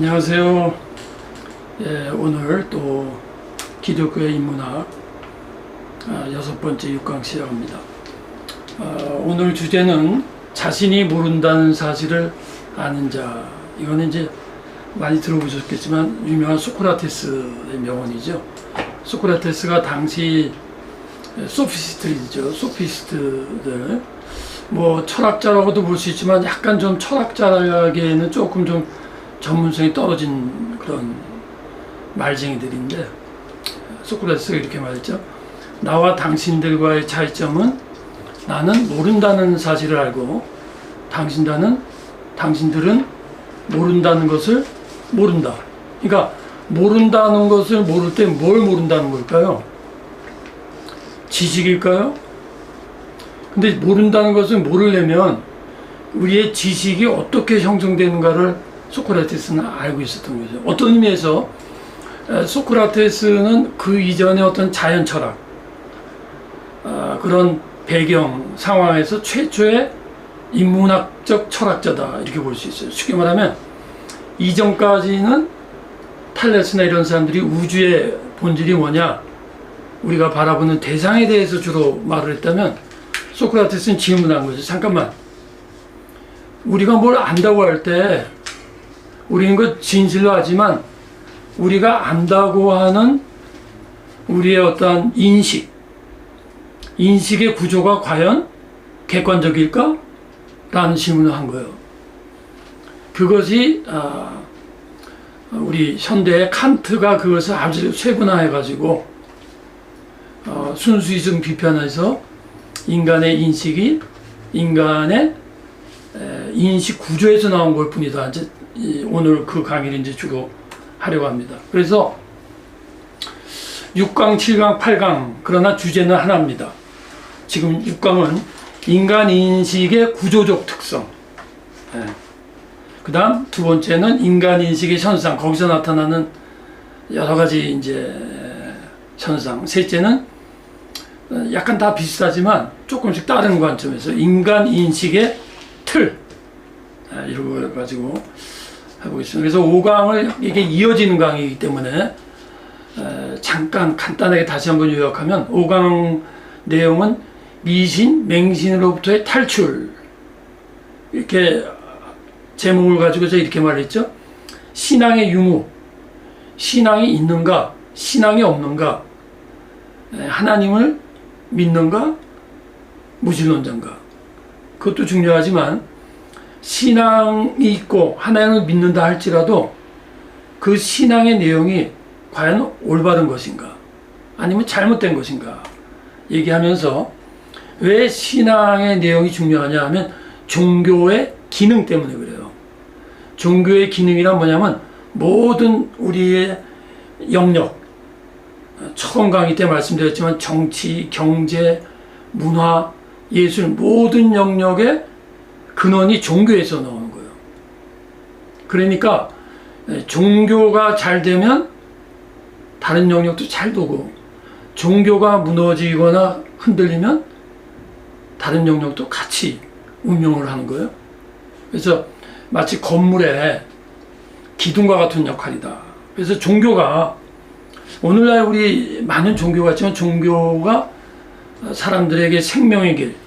안녕하세요. 오늘 또 기독교의 인문학 6번째 6강 시작합니다. 오늘 주제는 자신이 모른다는 사실을 아는 자. 이거는 이제 많이 들어보셨겠지만 유명한 소크라테스의 명언이죠. 소크라테스가 당시 소피스트들 뭐 철학자라고도 볼 수 있지만 약간 좀 철학자에게는 조금 좀 전문성이 떨어진 그런 말쟁이들인데, 소크라테스가 이렇게 말했죠. 나와 당신들과의 차이점은 나는 모른다는 사실을 알고 당신들은 모른다는 것을 모른다. 그러니까 모른다는 것을 모를 때 뭘 모른다는 걸까요? 지식일까요? 근데 모른다는 것을 모르려면 우리의 지식이 어떻게 형성되는가를 소크라테스는 알고 있었던 거죠. 어떤 의미에서 소크라테스는 그 이전의 어떤 자연 철학, 그런 배경 상황에서 최초의 인문학적 철학자다, 이렇게 볼 수 있어요. 쉽게 말하면 이전까지는 탈레스나 이런 사람들이 우주의 본질이 뭐냐, 우리가 바라보는 대상에 대해서 주로 말을 했다면, 소크라테스는 질문한 거죠. 잠깐만, 우리가 뭘 안다고 할 때 우리는 그 진실로 하지만 우리가 안다고 하는 우리의 어떤 인식의 구조가 과연 객관적일까? 라는 질문을 한 거예요. 그것이 우리 현대의 칸트가 그것을 아주 세분화해 가지고 순수이즘 비판해서 인간의 인식이 인간의 인식 구조에서 나온 걸 뿐이다. 이제 오늘 그 강의를 이제 주로 하려고 합니다. 그래서 6강, 7강, 8강, 그러나 주제는 하나입니다. 지금 6강은 인간 인식의 구조적 특성. 그 다음 두 번째는 인간 인식의 현상, 거기서 나타나는 여러 가지 이제 현상. 셋째는 약간 다 비슷하지만 조금씩 다른 관점에서 인간 인식의 틀, 이런 거 가지고 해보겠습니다. 그래서 5강을 이게 이어지는 강의이기 때문에 잠깐 간단하게 다시 한번 요약하면, 5강 내용은 미신, 맹신으로부터의 탈출, 이렇게 제목을 가지고서 이렇게 말했죠. 신앙의 유무, 신앙이 있는가, 신앙이 없는가, 하나님을 믿는가, 무신론자인가. 그것도 중요하지만 신앙이 있고 하나님을 믿는다 할지라도 그 신앙의 내용이 과연 올바른 것인가 아니면 잘못된 것인가 얘기하면서, 왜 신앙의 내용이 중요하냐 하면 종교의 기능 때문에 그래요. 종교의 기능이란 뭐냐면 모든 우리의 영역, 처음 강의 때 말씀드렸지만 정치, 경제, 문화, 예술, 모든 영역의 근원이 종교에서 나오는 거예요. 그러니까 종교가 잘 되면 다른 영역도 잘 되고, 종교가 무너지거나 흔들리면 다른 영역도 같이 운명을 하는 거예요. 그래서 마치 건물의 기둥과 같은 역할이다. 그래서 종교가, 오늘날 우리 많은 종교가 있지만 종교가 사람들에게 생명의 길,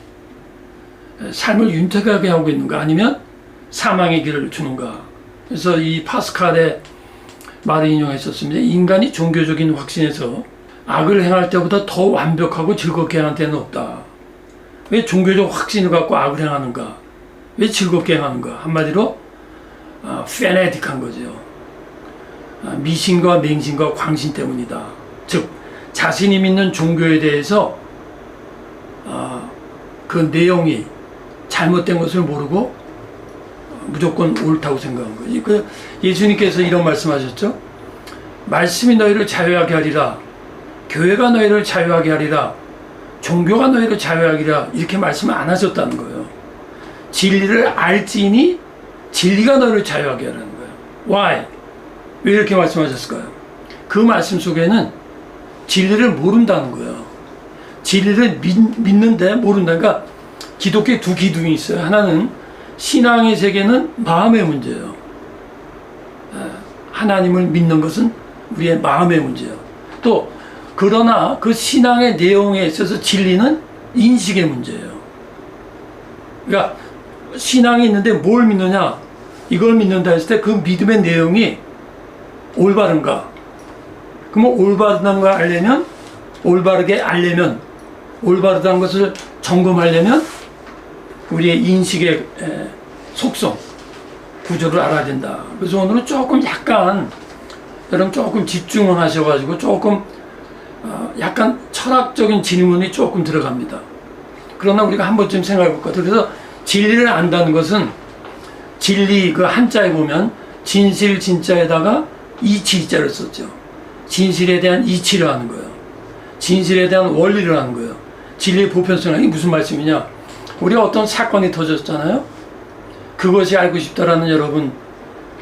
삶을 윤택하게 하고 있는가 아니면 사망의 길을 주는가. 그래서 이 파스칼의 말을 인용했었습니다. 인간이 종교적인 확신에서 악을 행할 때보다 더 완벽하고 즐겁게 행할 때는 없다. 왜 종교적 확신을 갖고 악을 행하는가? 왜 즐겁게 행하는가? 한마디로 페네틱한 거죠. 미신과 맹신과 광신 때문이다. 즉 자신이 믿는 종교에 대해서 그 내용이 잘못된 것을 모르고 무조건 옳다고 생각한 거지. 그 예수님께서 이런 말씀하셨죠. 말씀이 너희를 자유하게 하리라, 교회가 너희를 자유하게 하리라, 종교가 너희를 자유하게 하리라, 이렇게 말씀을 안 하셨다는 거예요. 진리를 알지니 진리가 너희를 자유하게 하라는 거예요. Why? 왜 이렇게 말씀하셨을까요? 그 말씀 속에는 진리를 모른다는 거예요. 진리를 믿는데 모른다. 그러니까 기독교에 두 기둥이 있어요. 하나는 신앙의 세계는 마음의 문제예요. 하나님을 믿는 것은 우리의 마음의 문제예요. 또 그러나 그 신앙의 내용에 있어서 진리는 인식의 문제예요. 그러니까 신앙이 있는데 뭘 믿느냐, 이걸 믿는다 했을 때 그 믿음의 내용이 올바른가. 그러면 올바르다는 걸 알려면, 올바르게 알려면, 올바르다는 것을 점검하려면 우리의 인식의 속성, 구조를 알아야 된다. 그래서 오늘은 조금 약간 여러분 조금 집중을 하셔가지고 조금 약간 철학적인 질문이 조금 들어갑니다. 그러나 우리가 한 번쯤 생각해 볼 것 같아요. 그래서 진리를 안다는 것은 진리 그 한자에 보면 진실 진짜에다가 이치자를 썼죠. 진실에 대한 이치를 하는 거예요. 진실에 대한 원리를 하는 거예요. 진리의 보편성이 이게 무슨 말씀이냐? 우리가 어떤 사건이 터졌잖아요. 그것이 알고 싶다라는 여러분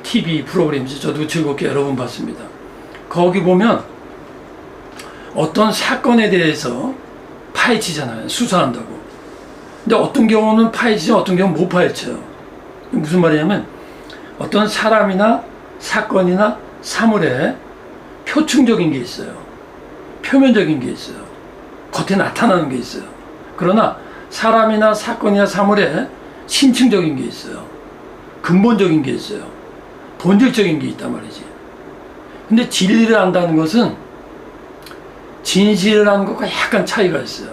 TV 프로그램이죠. 저도 즐겁게 여러 번 봤습니다. 거기 보면 어떤 사건에 대해서 파헤치잖아요. 수사한다고. 근데 어떤 경우는 파헤치죠. 어떤 경우는 못 파헤쳐요. 무슨 말이냐면 어떤 사람이나 사건이나 사물에 표층적인 게 있어요. 표면적인 게 있어요. 겉에 나타나는 게 있어요. 그러나 사람이나 사건이나 사물에 심층적인 게 있어요. 근본적인 게 있어요. 본질적인 게 있단 말이지. 근데 진리를 안다는 것은 진실을 하는 것과 약간 차이가 있어요.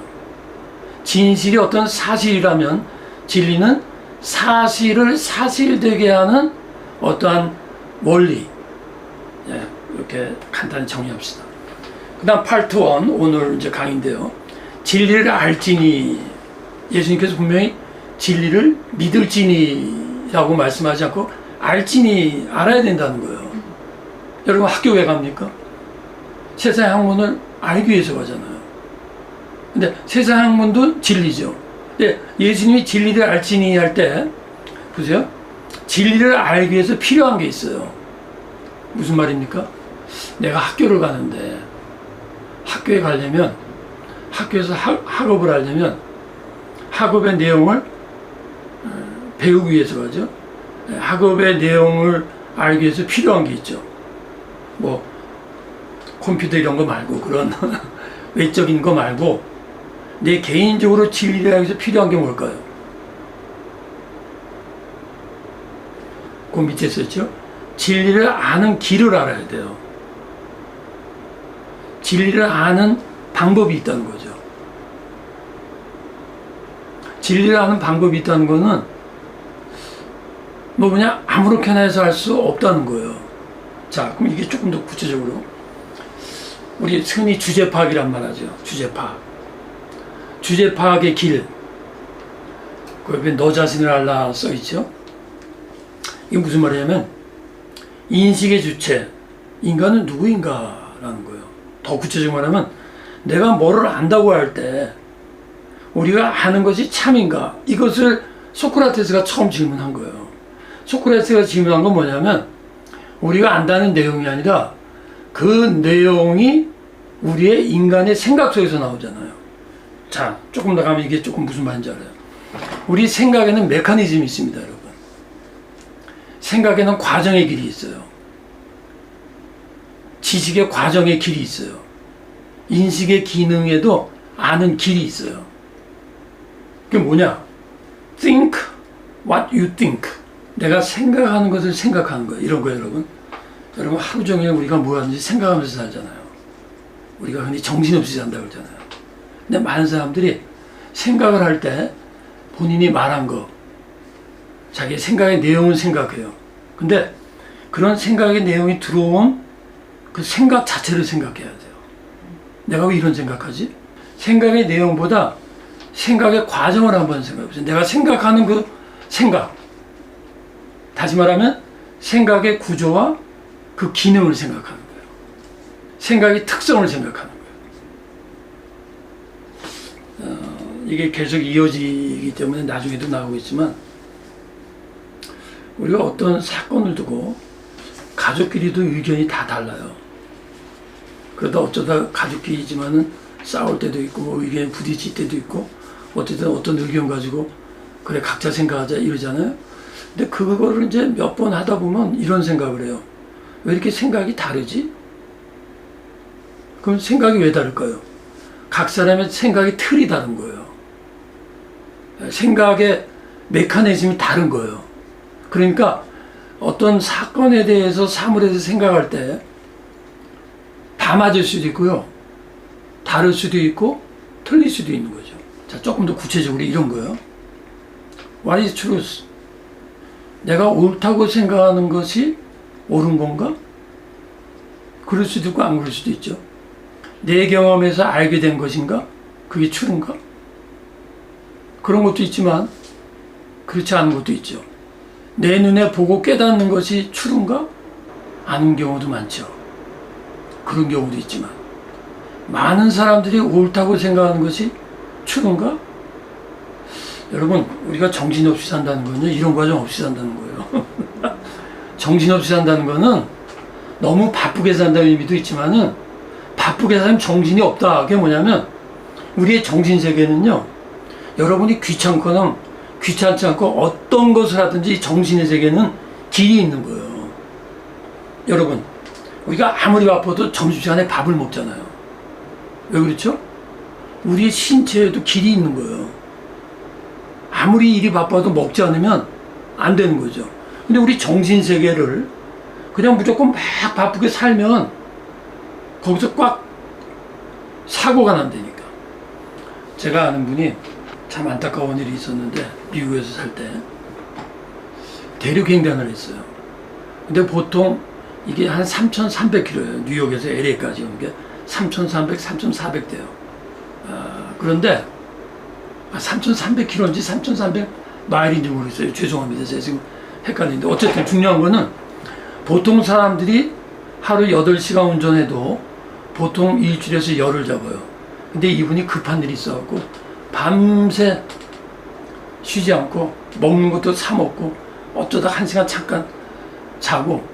진실이 어떤 사실이라면 진리는 사실을 사실되게 하는 어떠한 원리. 예, 이렇게 간단히 정리합시다. 그 다음 파트 1, 오늘 이제 강의인데요. 진리를 알지니, 예수님께서 분명히 진리를 믿을지니라고 말씀하지 않고 알지니, 알아야 된다는 거예요. 여러분 학교 왜 갑니까? 세상 학문을 알기 위해서 가잖아요. 근데 세상 학문도 진리죠. 근데 예수님이 진리를 알지니 할 때 보세요. 진리를 알기 위해서 필요한 게 있어요. 무슨 말입니까? 내가 학교를 가는데 학교에 가려면, 학교에서 학업을 하려면 학업의 내용을 배우기 위해서 가죠. 학업의 내용을 알기 위해서 필요한 게 있죠. 뭐 컴퓨터 이런 거 말고, 그런 외적인 거 말고 내 개인적으로 진리를 하기 위해서 필요한 게 뭘까요? 그 밑에 썼죠. 진리를 아는 길을 알아야 돼요. 진리를 아는 방법이 있다는 거죠. 진리를 아는 방법이 있다는 거는 뭐 그냥 아무렇게나 해서 할 수 없다는 거예요. 자, 그럼 이게 조금 더 구체적으로 우리 흔히 주제 파악이란 말 하죠. 주제 파악. 주제 파악의 길. 그 옆에 너 자신을 알라 써있죠. 이게 무슨 말이냐면 인식의 주체, 인간은 누구인가라는 거예요. 더 구체적으로 말하면 내가 뭐를 안다고 할 때 우리가 아는 것이 참인가, 이것을 소크라테스가 처음 질문한 거예요. 소크라테스가 질문한 건 뭐냐면 우리가 안다는 내용이 아니라 그 내용이 우리의 인간의 생각 속에서 나오잖아요. 자, 조금 더 가면 이게 조금 무슨 말인지 알아요. 우리 생각에는 메커니즘이 있습니다, 여러분. 생각에는 과정의 길이 있어요. 지식의 과정의 길이 있어요. 인식의 기능에도 아는 길이 있어요. 그게 뭐냐? Think what you think. 내가 생각하는 것을 생각하는 거예요. 이런 거예요, 여러분. 여러분 하루 종일 우리가 뭐 하는지 생각하면서 살잖아요. 우리가 흔히 정신없이 산다고 그러잖아요. 근데 많은 사람들이 생각을 할 때 본인이 말한 거, 자기의 생각의 내용을 생각해요. 근데 그런 생각의 내용이 들어온 그 생각 자체를 생각해야 돼요. 내가 왜 이런 생각하지? 생각의 내용보다 생각의 과정을 한번 생각해보세요. 내가 생각하는 그 생각, 다시 말하면 생각의 구조와 그 기능을 생각하는 거예요. 생각의 특성을 생각하는 거예요. 이게 계속 이어지기 때문에 나중에도 나오겠지만 우리가 어떤 사건을 두고 가족끼리도 의견이 다 달라요. 그러다 어쩌다 가족끼리지만은 싸울 때도 있고 뭐 의견이 부딪힐 때도 있고 어쨌든 어떤 의견 가지고 그래 각자 생각하자 이러잖아요. 근데 그거를 이제 몇 번 하다 보면 이런 생각을 해요. 왜 이렇게 생각이 다르지? 그럼 생각이 왜 다를까요? 각 사람의 생각의 틀이 다른 거예요. 생각의 메커니즘이 다른 거예요. 그러니까 어떤 사건에 대해서 사물에 대해서 생각할 때 다 맞을 수도 있고요. 다를 수도 있고 틀릴 수도 있는 거죠. 자, 조금 더 구체적으로 이런 거예요. What is truth? 내가 옳다고 생각하는 것이 옳은 건가? 그럴 수도 있고 안 그럴 수도 있죠. 내 경험에서 알게 된 것인가? 그게 truth인가? 그런 것도 있지만 그렇지 않은 것도 있죠. 내 눈에 보고 깨닫는 것이 truth인가? 아닌 경우도 많죠. 그런 경우도 있지만 많은 사람들이 옳다고 생각하는 것이 truth인가? 여러분, 우리가 정신없이 산다는 건요, 이런 과정 없이 산다는 거예요. 정신없이 산다는 거는 너무 바쁘게 산다는 의미도 있지만은 바쁘게 살면 정신이 없다. 그게 뭐냐면 우리의 정신세계는요, 여러분이 귀찮거나 귀찮지 않고 어떤 것을 하든지 정신의 세계는 길이 있는 거예요. 여러분, 우리가 아무리 바빠도 점심시간에 밥을 먹잖아요. 왜 그렇죠? 우리의 신체에도 길이 있는 거예요. 아무리 일이 바빠도 먹지 않으면 안 되는 거죠. 근데 우리 정신세계를 그냥 무조건 막 바쁘게 살면 거기서 꽉 사고가 난다니까. 제가 아는 분이 참 안타까운 일이 있었는데, 미국에서 살 때 대륙횡단을 했어요. 근데 보통 이게 한 3,300km예요. 뉴욕에서 LA까지 오는 게 3,300, 3,400 돼요. 그런데 3,300km인지 3,300 마일인지 모르겠어요. 죄송합니다. 제가 지금 헷갈리는데, 어쨌든 중요한 거는 보통 사람들이 하루 8시간 운전해도 보통 일주일에서 열흘 잡아요. 근데 이분이 급한 일이 있어갖고 밤새 쉬지 않고 먹는 것도 사 먹고 어쩌다 1시간 잠깐 자고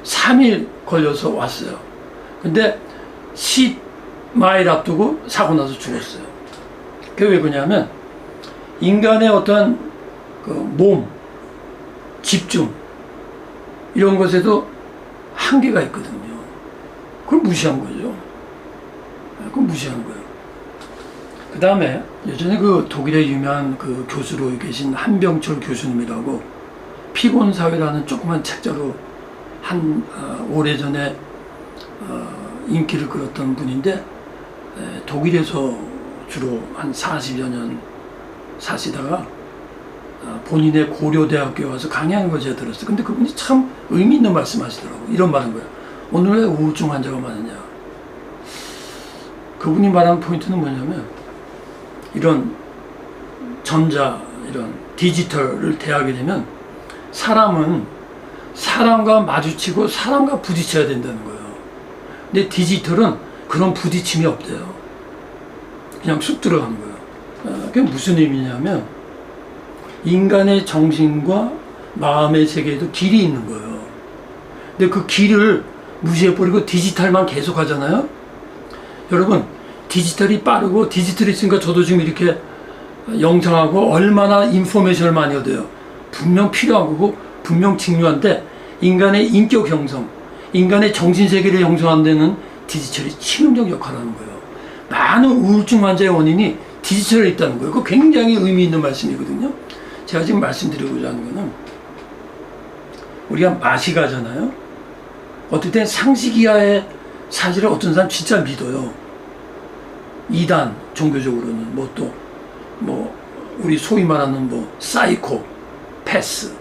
3일 걸려서 왔어요. 근데 10마일 앞두고 사고 나서 죽었어요. 그게 왜 그러냐면 인간의 어떤 그 몸, 집중 이런 것에도 한계가 있거든요. 그걸 무시한 거죠. 그걸 무시한 거예요. 그 다음에 예전에 그 독일의 유명한 그 교수로 계신 한병철 교수님이라고 피곤사회라는 조그만 책자로 한 오래전에 인기를 끌었던 분인데, 독일에서 주로 한 40여 년 사시다가 본인의 고려대학교에 와서 강의하는 걸 제가 들었어요. 근데 그분이 참 의미 있는 말씀 하시더라고요. 이런 말인 거예요. 오늘 왜 우울증 환자가 많으냐. 그분이 말한 포인트는 뭐냐면, 이런 전자, 이런 디지털을 대하게 되면 사람은 사람과 마주치고 사람과 부딪혀야 된다는 거예요. 근데 디지털은 그런 부딪힘이 없대요. 그냥 쑥 들어가는 거예요. 그게 무슨 의미냐면 인간의 정신과 마음의 세계에도 길이 있는 거예요. 근데 그 길을 무시해버리고 디지털만 계속 하잖아요. 여러분, 디지털이 빠르고 디지털이 있으니까 저도 지금 이렇게 영상하고 얼마나 인포메이션을 많이 얻어요. 분명 필요한 거고 분명 중요한데, 인간의 인격 형성, 인간의 정신세계를 형성하는 데는 디지털이 치명적 역할을 하는 거예요. 많은 우울증 환자의 원인이 디지털에 있다는 거예요. 그거 굉장히 의미 있는 말씀이거든요. 제가 지금 말씀드리고자 하는 거는, 우리가 맛이 가잖아요. 어떨 땐 상식 이하의 사실을 어떤 사람 진짜 믿어요. 이단, 종교적으로는 우리 소위 말하는 사이코, 패스,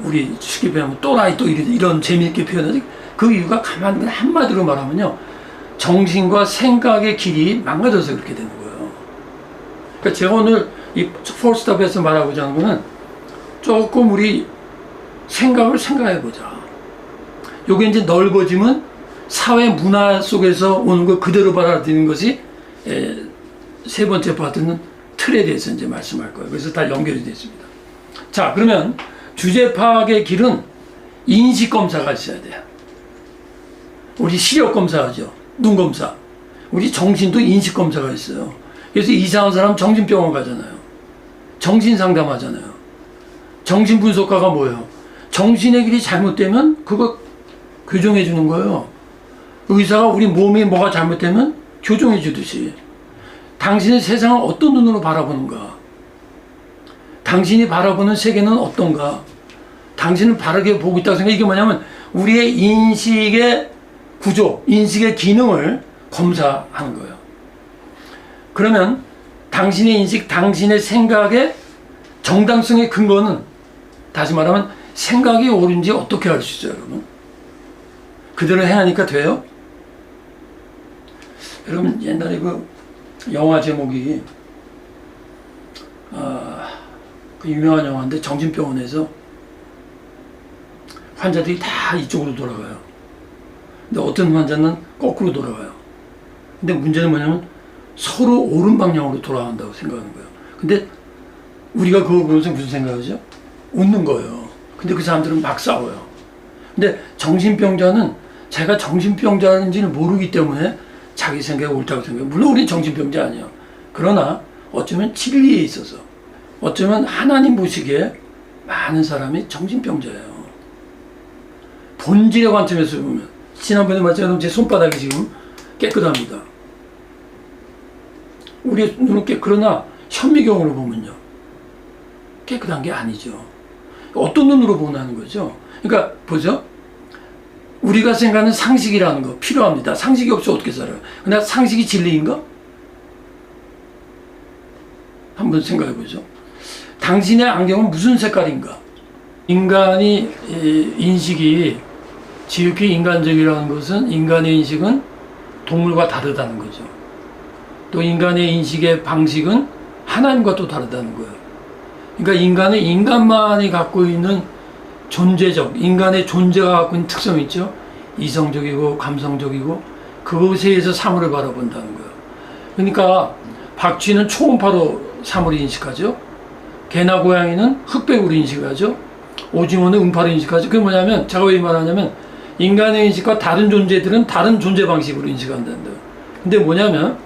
우리 쉽게 표현하면 또라이, 또 이런 재미있게 표현하지. 그 이유가 가만히 그냥 한마디로 말하면요, 정신과 생각의 길이 망가져서 그렇게 되는 거예요. 그러니까 제가 오늘 이 폴스톱에서 말하고자 하는 거는, 조금 우리 생각을 생각해보자. 요게 이제 넓어지면 사회 문화 속에서 오는 걸 그대로 받아들이는 것이 세 번째 파트는 틀에 대해서 이제 말씀할 거예요. 그래서 다 연결이 되어 있습니다. 자, 그러면 주제 파악의 길은 인식 검사가 있어야 돼요. 우리 시력 검사하죠. 눈 검사. 우리 정신도 인식 검사가 있어요. 그래서 이상한 사람 정신병원 가잖아요. 정신 상담하잖아요. 정신 분석가가 뭐예요? 정신의 길이 잘못되면 그거 교정해 주는 거예요. 의사가 우리 몸에 뭐가 잘못되면 교정해 주듯이. 당신의 세상을 어떤 눈으로 바라보는가? 당신이 바라보는 세계는 어떤가? 당신은 바르게 보고 있다고 생각해. 이게 뭐냐면 우리의 인식의 구조, 인식의 기능을 검사하는 거예요. 그러면 당신의 인식, 당신의 생각의 정당성의 근거는, 다시 말하면 생각이 옳은지 어떻게 알 수 있어요, 여러분? 그대로 행하니까 돼요? 여러분, 옛날에 그 영화 제목이 그 유명한 영화인데, 정신병원에서 환자들이 다 이쪽으로 돌아가요. 근데 어떤 환자는 거꾸로 돌아가요. 근데 문제는 뭐냐면 서로 옳은 방향으로 돌아간다고 생각하는 거예요. 근데 우리가 그거 보면서 무슨 생각이죠? 웃는 거예요. 근데 그 사람들은 막 싸워요. 근데 정신병자는 자기가 정신병자인지를 모르기 때문에 자기 생각이 옳다고 생각해요. 물론 우리는 정신병자 아니에요. 그러나 어쩌면 진리에 있어서, 어쩌면 하나님 보시기에 많은 사람이 정신병자예요. 본질의 관점에서 보면, 지난번에 말씀드린 제 손바닥이 지금 깨끗합니다. 우리의 눈은 그러나 현미경으로 보면요, 깨끗한 게 아니죠. 어떤 눈으로 보는 거죠? 그러니까 보죠. 우리가 생각하는 상식이라는 거 필요합니다. 상식이 없이 어떻게 살아요? 그러나 상식이 진리인가? 한번 생각해 보죠. 당신의 안경은 무슨 색깔인가? 인간이 인식이 지극히 인간적이라는 것은, 인간의 인식은 동물과 다르다는 거죠. 또 인간의 인식의 방식은 하나님과 또 다르다는 거예요. 그러니까 인간은 인간만이 갖고 있는 존재적, 인간의 존재가 갖고 있는 특성이 있죠. 이성적이고 감성적이고 그것에 의해서 사물을 바라본다는 거예요. 그러니까 박쥐는 초음파로 사물을 인식하죠. 개나 고양이는 흑백으로 인식하죠. 오징어는 음파로 인식하죠. 그게 뭐냐면, 제가 왜 말하냐면 인간의 인식과 다른 존재들은 다른 존재 방식으로 인식한다는 거예요. 근데 뭐냐면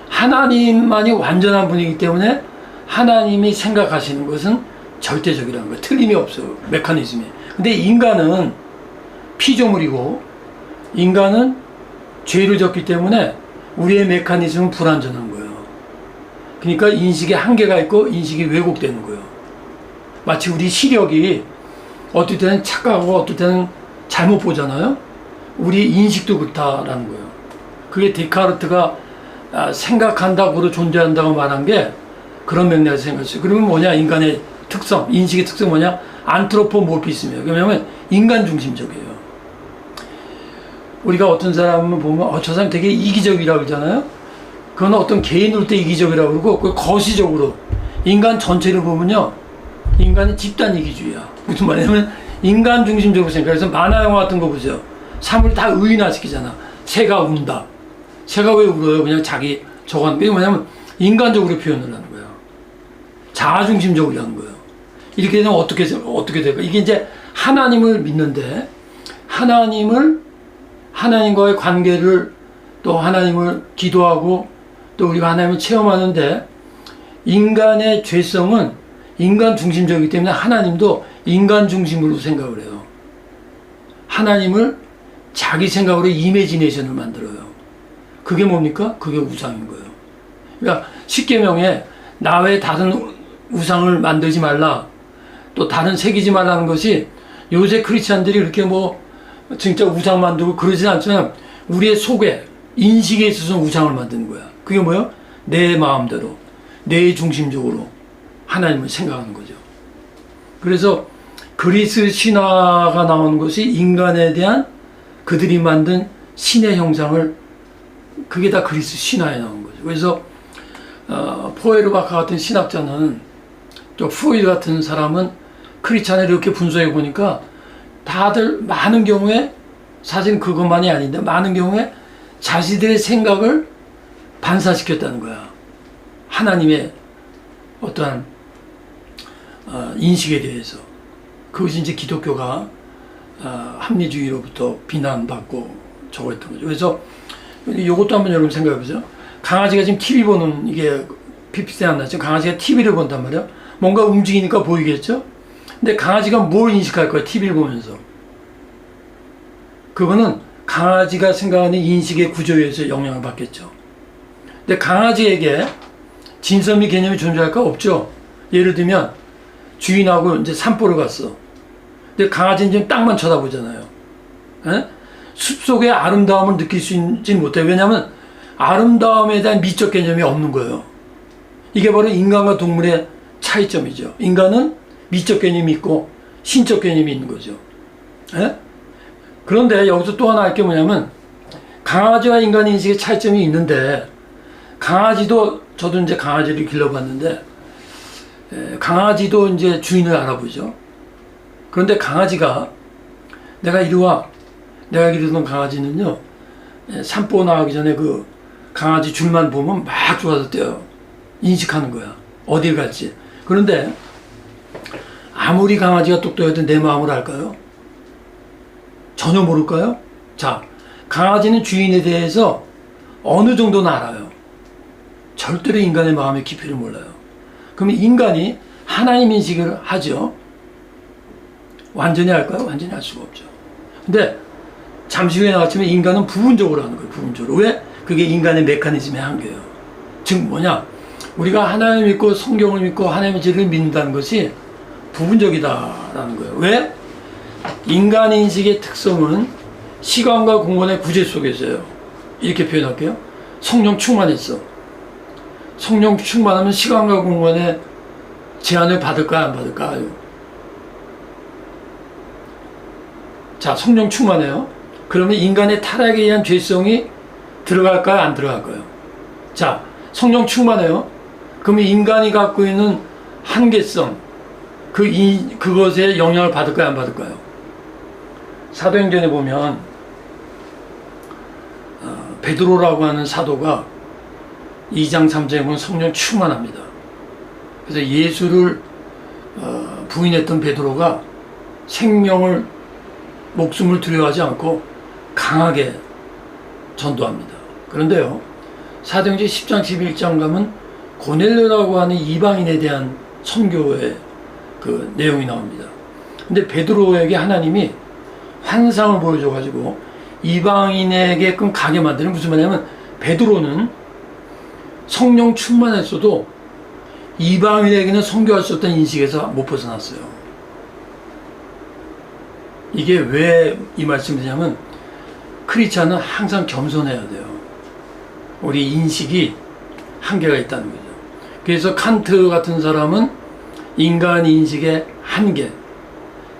하나님만이 완전한 분이기 때문에 하나님이 생각하시는 것은 절대적이라는 거예요. 틀림이 없어요. 메커니즘이. 근데 인간은 피조물이고 인간은 죄를 졌기 때문에 우리의 메커니즘은 불완전한 거예요. 그러니까 인식에 한계가 있고 인식이 왜곡되는 거예요. 마치 우리 시력이 어떨 때는 착각하고 어떨 때는 잘못 보잖아요. 우리 인식도 그렇다라는 거예요. 그게 데카르트가 생각한다고로 존재한다고 말한 게 그런 맥락에서 생각했어요. 그러면 뭐냐, 인간의 특성, 인식의 특성 뭐냐? 안트로포모피즘이에요. 그러면 인간 중심적이에요. 우리가 어떤 사람을 보면 저 사람 되게 이기적이라고 그러잖아요. 그건 어떤 개인으로 때 이기적이라고 그러고, 그 거시적으로 인간 전체를 보면요, 인간은 집단 이기주의야. 무슨 말이냐면 인간 중심적으로 생각해서 만화 영화 같은 거 보세요. 사물을 다 의인화시키잖아. 새가 운다. 새가 왜 울어요? 그냥 자기 저거 하는 게 뭐냐면 인간적으로 표현을 하는 거예요. 자아중심적으로 하는 거예요. 이렇게 되면 어떻게 될까? 이게 이제 하나님을 믿는데, 하나님과의 관계를, 또 하나님을 기도하고 또 우리가 하나님을 체험하는데, 인간의 죄성은 인간 중심적이기 때문에 하나님도 인간 중심으로 생각을 해요. 하나님을 자기 생각으로 이미지네이션을 만들어요. 그게 뭡니까? 그게 우상인 거예요. 그러니까 십계명에 나 외에 다른 우상을 만들지 말라, 또 다른 새기지 말라는 것이, 요새 크리스찬들이 이렇게 뭐 진짜 우상 만들고 그러진 않지만 우리의 속에, 인식에 있어서 우상을 만드는 거야. 그게 뭐예요? 내 마음대로, 내 중심적으로 하나님을 생각하는 거죠. 그래서 그리스 신화가 나오는 것이 인간에 대한 그들이 만든 신의 형상을, 그게 다 그리스 신화에 나온 거죠. 그래서 포에르바카 같은 신학자는, 또 프로이드 같은 사람은 크리스찬을 이렇게 분석해 보니까 다들 많은 경우에, 사실 그것만이 아닌데 많은 경우에 자신들의 생각을 반사시켰다는 거야. 하나님의 어떠한 인식에 대해서. 그것이 이제 기독교가 합리주의로부터 비난받고 저거 했던 거죠. 그래서 이것도 한번 여러분 생각해 보세요. 강아지가 지금 TV 보는, 이게 PPT 안 나죠? 강아지가 TV를 본단 말이에요. 뭔가 움직이니까 보이겠죠? 근데 강아지가 뭘 인식할 거야? TV를 보면서. 그거는 강아지가 생각하는 인식의 구조에 의해서 영향을 받겠죠. 근데 강아지에게 진섬이 개념이 존재할까? 없죠. 예를 들면 주인하고 이제 산보를 갔어. 근데 강아지는 지금 땅만 쳐다보잖아요. 에? 숲속의 아름다움을 느낄 수 있지 못해요. 왜냐하면 아름다움에 대한 미적 개념이 없는 거예요. 이게 바로 인간과 동물의 차이점이죠. 인간은 미적 개념이 있고 신적 개념이 있는 거죠. 에? 그런데 여기서 또 하나 할 게 뭐냐면 강아지와 인간 인식의 차이점이 있는데 강아지도 저도 이제 강아지를 길러봤는데 강아지도 이제 주인을 알아보죠. 그런데 강아지가 내가 이리 와. 내가 기르던 강아지는요. 산보 나가기 전에 그 강아지 줄만 보면 막 좋아서 뛰어요. 인식하는 거야. 어딜 갈지. 그런데 아무리 강아지가 똑똑해도 내 마음을 알까요? 전혀 모를까요? 자, 강아지는 주인에 대해서 어느 정도는 알아요. 절대로 인간의 마음의 깊이를 몰라요. 그러면 인간이 하나님 인식을 하죠. 완전히 할까요? 완전히 할 수가 없죠. 근데 잠시 후에 나왔지만 인간은 부분적으로 하는 거예요. 부분적으로. 왜? 그게 인간의 메커니즘의 한계예요. 즉 뭐냐? 우리가 하나님을 믿고 성경을 믿고 하나님의 진리를 믿는다는 것이 부분적이다라는 거예요. 왜? 인간 인식의 특성은 시간과 공간의 구제 속에서요. 이렇게 표현할게요. 성령 충만했어. 성령 충만하면 시간과 공간의 제한을 받을까 안 받을까요? 자, 성령 충만해요. 그러면 인간의 타락에 의한 죄성이 들어갈까요? 안 들어갈까요? 자, 성령 충만해요. 그러면 인간이 갖고 있는 한계성, 그것에 영향을 받을까요? 안 받을까요? 사도행전에 보면 베드로라고 하는 사도가 2장 3장에 보면 성령 충만합니다. 그래서 예수를 부인했던 베드로가 생명을 목숨을 두려워하지 않고 강하게 전도합니다. 그런데요, 사도행전 10장 11장 가면 고넬료라고 하는 이방인에 대한 선교의 그 내용이 나옵니다. 근데 베드로에게 하나님이 환상을 보여줘가지고 이방인에게끔 가게 만드는, 무슨 말이냐면 베드로는 성령 충만했어도 이방인에게는 선교할 수 없다는 인식에서 못 벗어났어요. 이게 왜 이 말씀을 드냐면 크리스찬은 항상 겸손해야 돼요. 우리 인식이 한계가 있다는 거죠. 그래서 칸트 같은 사람은 인간 인식의 한계,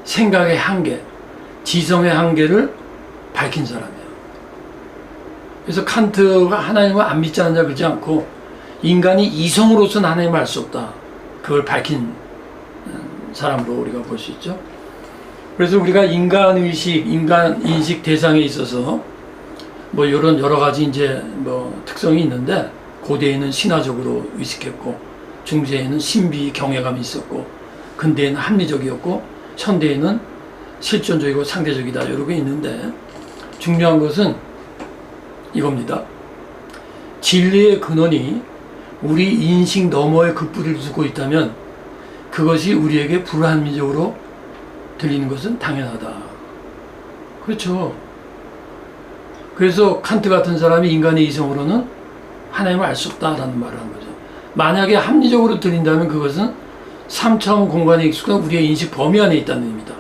생각의 한계, 지성의 한계를 밝힌 사람이에요. 그래서 칸트가 하나님을 안 믿지 않느냐 그러지 않고 인간이 이성으로서는 하나님을 알 수 없다. 그걸 밝힌 사람으로 우리가 볼 수 있죠. 그래서 우리가 인간의식, 인간인식 대상에 있어서 뭐 이런 여러 가지 이제 뭐 특성이 있는데 고대에는 신화적으로 의식했고 중세에는 신비 경외감이 있었고 근대에는 합리적이었고 현대에는 실존적이고 상대적이다 이런 게 있는데 중요한 것은 이겁니다. 진리의 근원이 우리 인식 너머에 그 뿌리를 두고 있다면 그것이 우리에게 불합리적으로 들리는 것은 당연하다. 그렇죠. 그래서 칸트 같은 사람이 인간의 이성으로는 하나님을 알 수 없다라는 말을 한 거죠. 만약에 합리적으로 들린다면 그것은 3차원 공간에 익숙한 우리의 인식 범위 안에 있다는 의미다.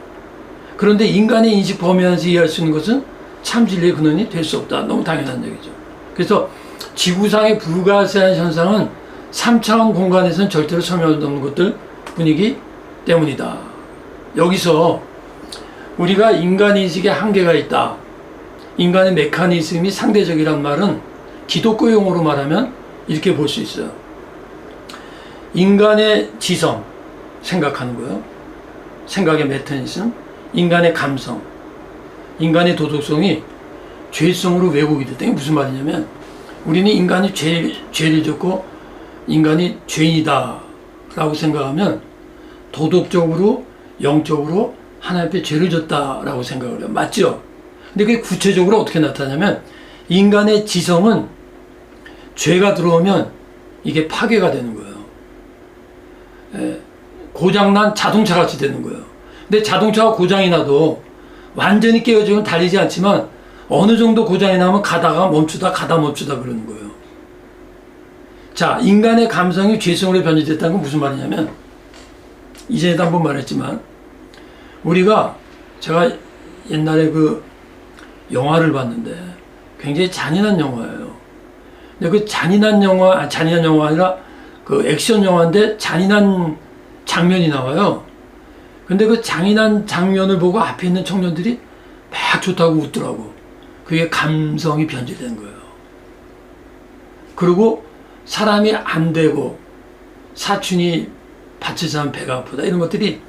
그런데 인간의 인식 범위 안에서 이해할 수 있는 것은 참 진리의 근원이 될 수 없다. 너무 당연한 얘기죠. 그래서 지구상의 불가사의 현상은 3차원 공간에서는 절대로 설명할 수 없는 것들 분위기 때문이다. 여기서 우리가 인간 인식에 한계가 있다. 인간의 메커니즘이 상대적이란 말은 기독교 용어로 말하면 이렇게 볼 수 있어요. 인간의 지성, 생각하는 거예요. 생각의 메커니즘, 인간의 감성, 인간의 도덕성이 죄성으로 왜곡이 됐다. 이게 무슨 말이냐면 우리는 인간이 죄를 짓고 인간이 죄인이다 라고 생각하면 도덕적으로 영적으로 하나님 앞에 죄를 졌다라고 생각을 해요. 맞죠? 근데 그게 구체적으로 어떻게 나타나냐면 인간의 지성은 죄가 들어오면 이게 파괴가 되는 거예요. 고장난 자동차 같이 되는 거예요. 근데 자동차가 고장이 나도 완전히 깨어지면 달리지 않지만 어느 정도 고장이 나면 가다가 멈추다 그러는 거예요. 자, 인간의 감성이 죄성으로 변질됐다는 건 무슨 말이냐면, 이전에도 한번 말했지만, 제가 옛날에 그 영화를 봤는데 굉장히 잔인한 영화예요. 근데 그 잔인한 영화가 아니라 그 액션 영화인데 잔인한 장면이 나와요. 근데 그 잔인한 장면을 보고 앞에 있는 청년들이 막 좋다고 웃더라고. 그게 감성이 변질된 거예요. 그리고 사람이 안 되고 사춘이 받치지 않으면 배가 아프다, 이런 것들이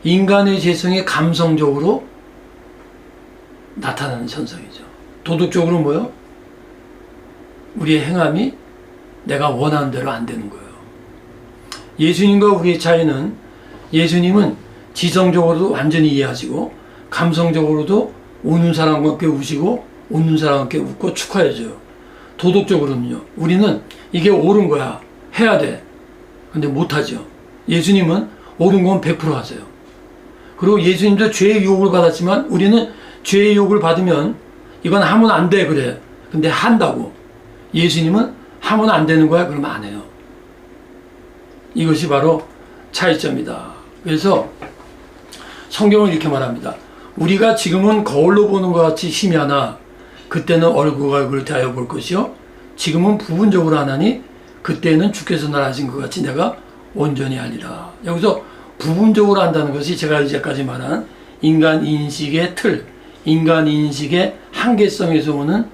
인간의 재성이 감성적으로 나타나는 현상이죠. 도덕적으로 뭐요? 우리의 행함이 내가 원하는 대로 안 되는 거예요. 예수님과 우리의 차이는, 예수님은 지성적으로도 완전히 이해하시고 감성적으로도 우는 사람과 함께 우시고 웃는 사람과 함께 웃고 축하해줘요. 도덕적으로는요, 우리는 이게 옳은 거야, 해야 돼. 근데 못하죠. 예수님은 옳은 건 100% 하세요. 그리고 예수님도 죄의 유혹을 받았지만 우리는 죄의 유혹을 받으면 이건 하면 안 돼, 그래. 근데 한다고. 예수님은 하면 안 되는 거야, 그러면 안 해요. 이것이 바로 차이점이다. 그래서 성경은 이렇게 말합니다. 우리가 지금은 거울로 보는 것 같이 희미하나 그때는 얼굴과 얼굴을 대하여 볼 것이요, 지금은 부분적으로 하나니 그때는 주께서 날 하신 것 같이 내가 온전히 하리라. 여기서 부분적으로 한다는 것이 제가 이제까지 말한 인간 인식의 틀, 인간 인식의 한계성에서 오는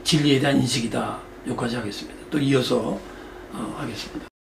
진리에 대한 인식이다. 여기까지 하겠습니다. 또 이어서 하겠습니다.